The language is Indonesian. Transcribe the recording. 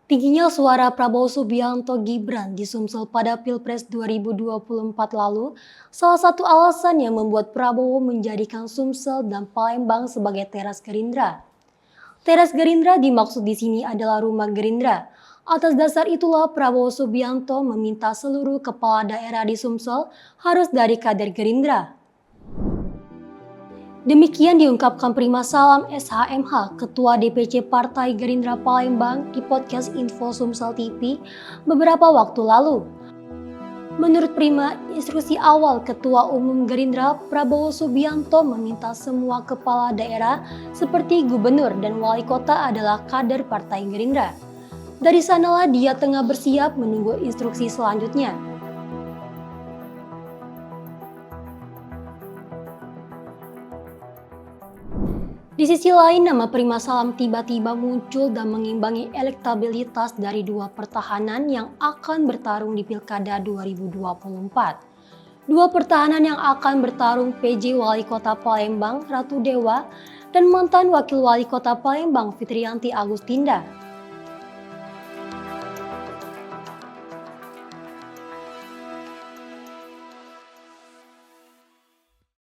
Tingginya suara Prabowo Subianto Gibran di Sumsel pada Pilpres 2024 lalu, salah satu alasan yang membuat Prabowo menjadikan Sumsel dan Palembang sebagai teras Gerindra. Teras Gerindra dimaksud di sini adalah rumah Gerindra. Atas dasar itulah Prabowo Subianto meminta seluruh kepala daerah di Sumsel harus dari kader Gerindra. Demikian diungkapkan Prima Salam SHMH, Ketua DPC Partai Gerindra Palembang di podcast Info Sumsel TV beberapa waktu lalu. Menurut Prima, instruksi awal Ketua Umum Gerindra Prabowo Subianto meminta semua kepala daerah seperti gubernur dan wali kota adalah kader Partai Gerindra. Dari sanalah dia tengah bersiap menunggu instruksi selanjutnya. Di sisi lain, nama Prima Salam tiba-tiba muncul dan mengimbangi elektabilitas dari dua pertahanan yang akan bertarung di Pilkada 2024. Dua pertahanan yang akan bertarung PJ Wali Kota Palembang Ratu Dewa dan mantan Wakil Wali Kota Palembang Fitriyanti Agustinda.